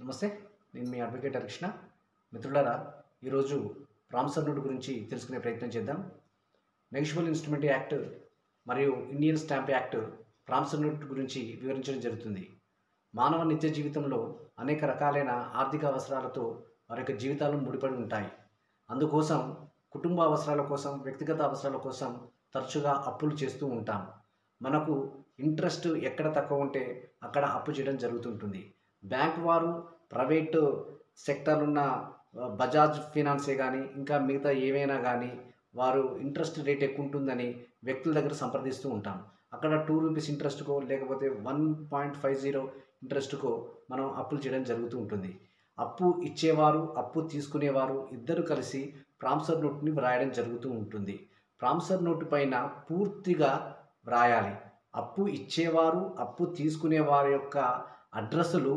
నమస్తే. నేను మీ అడ్వకేట్ హరికృష్ణ. మిత్రులారా, ఈరోజు ప్రామిసరీ నోట్ గురించి తెలుసుకునే ప్రయత్నం చేద్దాం. నెగోషియబుల్ ఇన్స్ట్రుమెంట్ యాక్ట్ మరియు Indian stamp act promissory note గురించి వివరించడం జరుగుతుంది. మానవ నిత్య జీవితంలో అనేక రకాలైన ఆర్థిక అవసరాలతో వారి యొక్క జీవితాలు ముడిపడి ఉంటాయి. అందుకోసం కుటుంబ అవసరాల కోసం, వ్యక్తిగత అవసరాల కోసం తరచుగా అప్పులు చేస్తూ ఉంటాం. మనకు ఇంట్రెస్ట్ ఎక్కడ తక్కువ ఉంటే అక్కడ అప్పు చేయడం జరుగుతుంటుంది. బ్యాంక్ వారు, ప్రైవేటు సెక్టర్ ఉన్న బజాజ్ ఫినాన్సే కానీ, ఇంకా మిగతా ఏవైనా కానీ వారు ఇంట్రెస్ట్ రేట్ ఎక్కువ ఉంటుందని వ్యక్తుల దగ్గర సంప్రదిస్తూ ఉంటాం. అక్కడ ₹2 ఇంట్రెస్ట్కో లేకపోతే 1.50 ఇంట్రెస్ట్కో మనం అప్పులు చేయడం జరుగుతూ ఉంటుంది. అప్పు ఇచ్చేవారు, అప్పు తీసుకునేవారు ఇద్దరు కలిసి ప్రామిసరీ నోట్ని వ్రాయడం జరుగుతూ ఉంటుంది. ప్రామిసరీ నోటు పైన పూర్తిగా వ్రాయాలి. అప్పు ఇచ్చేవారు, అప్పు తీసుకునేవారి యొక్క అడ్రస్సులు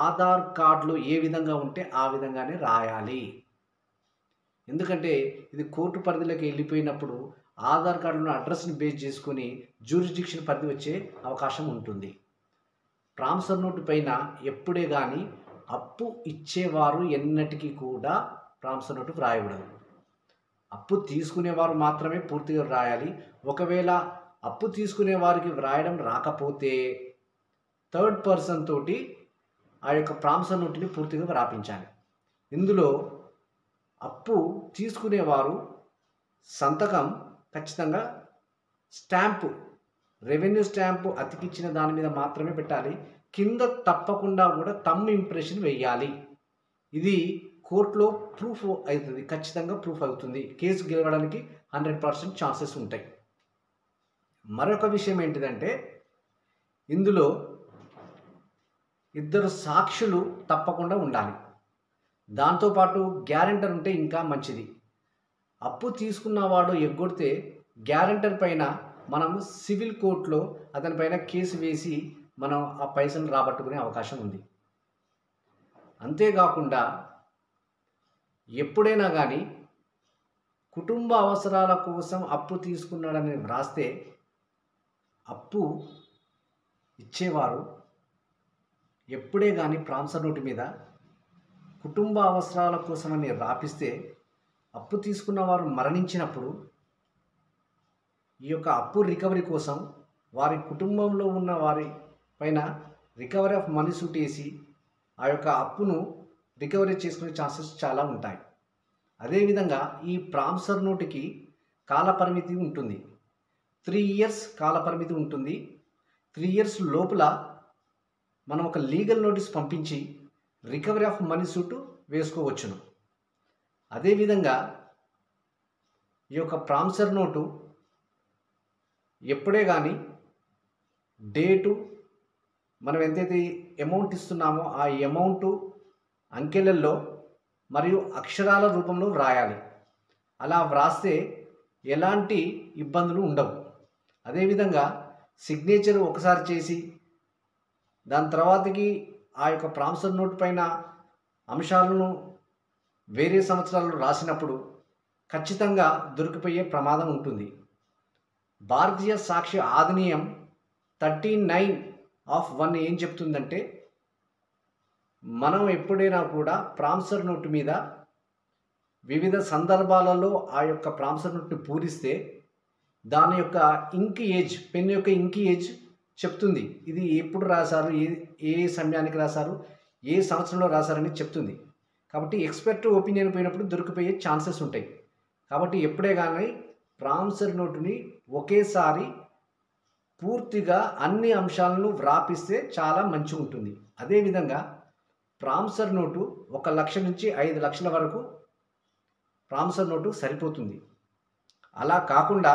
ఆధార్ కార్డులో ఏ విధంగా ఉంటే ఆ విధంగానే రాయాలి. ఎందుకంటే ఇది కోర్టు పరిధిలోకి వెళ్ళిపోయినప్పుడు ఆధార్ కార్డులో అడ్రస్ని బేస్ చేసుకొని జ్యూరిస్డిక్షన్ పరిధి వచ్చే అవకాశం ఉంటుంది. ప్రామిసరీ నోటు పైన ఎప్పుడే కానీ అప్పు ఇచ్చేవారు ఎన్నటికీ కూడా ప్రామిసరీ నోటు వ్రాయకూడదు. అప్పు తీసుకునేవారు మాత్రమే పూర్తిగా వ్రాయాలి. ఒకవేళ అప్పు తీసుకునే వారికి వ్రాయడం రాకపోతే థర్డ్ పర్సన్ తోటి ఆ యొక్క ప్రామిసరీ నోటుని పూర్తిగా వ్రాపించాలి. ఇందులో అప్పు తీసుకునేవారు సంతకం ఖచ్చితంగా స్టాంపు, రెవెన్యూ స్టాంపు అతికిచ్చిన దాని మీద మాత్రమే పెట్టాలి. కింద తప్పకుండా కూడా థంబ్ ఇంప్రెషన్ వేయాలి. ఇది కోర్టులో ప్రూఫ్ అవుతుంది, ఖచ్చితంగా ప్రూఫ్ అవుతుంది. కేసు గెలవడానికి 100% ఛాన్సెస్ ఉంటాయి. మరొక విషయం ఏంటిదంటే, ఇందులో ఇద్దరు సాక్షులు తప్పకుండా ఉండాలి. దాంతోపాటు గ్యారెంటర్ ఉంటే ఇంకా మంచిది. అప్పు తీసుకున్నవాడు ఎగ్గొడితే గ్యారెంటర్ పైన మనం సివిల్ కోర్టులో అతని పైన కేసు వేసి మనం ఆ పైసలు రాబట్టుకునే అవకాశం ఉంది. అంతేకాకుండా ఎప్పుడైనా కానీ కుటుంబ అవసరాల కోసం అప్పు తీసుకున్నాడని వ్రాస్తే అప్పు ఇచ్చేవారు ఎప్పుడే కానీ ప్రామిసరీ నోటు మీద కుటుంబ అవసరాల కోసమని రాపిస్తే అప్పు తీసుకున్న వారు మరణించినప్పుడు ఈ యొక్క అప్పు రికవరీ కోసం వారి కుటుంబంలో ఉన్న వారి పైన రికవరీ ఆఫ్ మనీ సూట్ వేసి ఆ యొక్క అప్పును రికవరీ చేసుకునే ఛాన్సెస్ చాలా ఉంటాయి. అదేవిధంగా ఈ ప్రామిసరీ నోటుకి కాలపరిమితి ఉంటుంది. 3 ఇయర్స్ కాలపరిమితి ఉంటుంది. 3 ఇయర్స్ లోపల మనం ఒక లీగల్ నోటీస్ పంపించి రికవరీ ఆఫ్ మనీ సూట్ వేసుకోవచ్చును. అదేవిధంగా ఈ యొక్క ప్రామిసరీ నోటు ఎప్పుడే కానీ డేటు, మనం ఎంతైతే అమౌంట్ ఇస్తున్నామో ఆ అమౌంటు అంకెలల్లో మరియు అక్షరాల రూపంలో వ్రాయాలి. అలా వ్రాస్తే ఎలాంటి ఇబ్బందులు ఉండవు. అదేవిధంగా సిగ్నేచర్ ఒకసారి చేసి దాని తర్వాతకి ఆ యొక్క ప్రామిసరీ నోట్ పైన అంశాలను వేరే సంవత్సరాలు రాసినప్పుడు ఖచ్చితంగా దొరికిపోయే ప్రమాదం ఉంటుంది. భారతీయ సాక్ష్య అధినియం 39(1) ఏం చెప్తుందంటే, మనం ఎప్పుడైనా కూడా ప్రామిసరీ నోటు మీద వివిధ సందర్భాలలో ఆ యొక్క ప్రామిసరీ నోట్ని పూరిస్తే దాని యొక్క ఇంక్ ఏజ్, పెన్ యొక్క ఇంక్ ఏజ్ చెప్తుంది. ఇది ఎప్పుడు రాశారు, ఏ సమయానికి రాశారు, ఏ సంవత్సరంలో రాశారని చెప్తుంది. కాబట్టి ఎక్స్పర్ట్ ఒపీనియన్ పోయినప్పుడు దొరికిపోయే ఛాన్సెస్ ఉంటాయి. కాబట్టి ఎప్పుడే కానీ ప్రామిసరీ నోటుని ఒకేసారి పూర్తిగా అన్ని అంశాలను వ్రాపిస్తే చాలా మంచిగా ఉంటుంది. అదేవిధంగా ప్రామిసరీ నోటు 1 లక్ష నుంచి 5 లక్షల వరకు ప్రామిసరీ నోటు సరిపోతుంది. అలా కాకుండా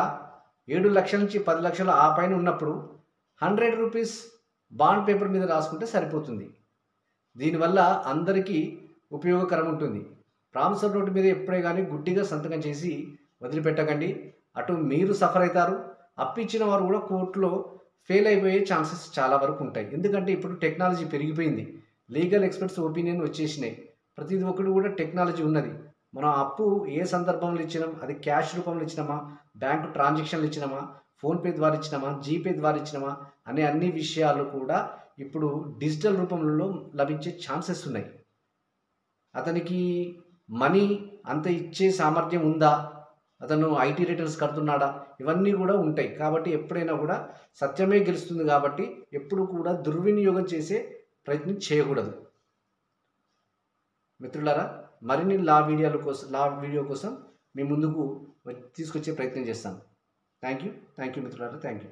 7 లక్షల నుంచి 10 లక్షలు ఆ పైన ఉన్నప్పుడు ₹100 బాండ్ పేపర్ మీద రాసుకుంటే సరిపోతుంది. దీనివల్ల అందరికీ ఉపయోగకరం ఉంటుంది. ప్రామిసరీ నోటు మీద ఎప్పుడే కానీ గుడ్డిగా సంతకం చేసి వదిలిపెట్టకండి. అటు మీరు సఫర్ అవుతారు, అప్పిచ్చిన వారు కూడా కోర్టులో ఫెయిల్ అయిపోయే ఛాన్సెస్ చాలా వరకు ఉంటాయి. ఎందుకంటే ఇప్పుడు టెక్నాలజీ పెరిగిపోయింది, లీగల్ ఎక్స్పర్ట్స్ ఒపీనియన్ వచ్చేసినాయి. ప్రతి ఒక్కరు కూడా టెక్నాలజీ ఉన్నది. మనం అప్పు ఏ సందర్భంలో ఇచ్చినాం, అది క్యాష్ రూపంలో ఇచ్చినామా, బ్యాంకు ట్రాన్సాక్షన్లు ఇచ్చినామా, ఫోన్పే ద్వారా ఇచ్చినామా, జీపే ద్వారా ఇచ్చినామా అనే అన్ని విషయాలు కూడా ఇప్పుడు డిజిటల్ రూపంలో లభించే ఛాన్సెస్ ఉన్నాయి. అతనికి మనీ అంత ఇచ్చే సామర్థ్యం ఉందా, అతను ఐటీ రిటర్న్స్ కడుతున్నాడా, ఇవన్నీ కూడా ఉంటాయి. కాబట్టి ఎప్పుడైనా కూడా సత్యమే గెలుస్తుంది. కాబట్టి ఎప్పుడు కూడా దుర్వినియోగం చేసే ప్రయత్నం చేయకూడదు. మిత్రులారా, మరిన్ని లా వీడియో కోసం మీ ముందుకు తీసుకొచ్చే ప్రయత్నం చేస్తాను. థ్యాంక్ యూ మిత్రులారా, థ్యాంక్ యూ.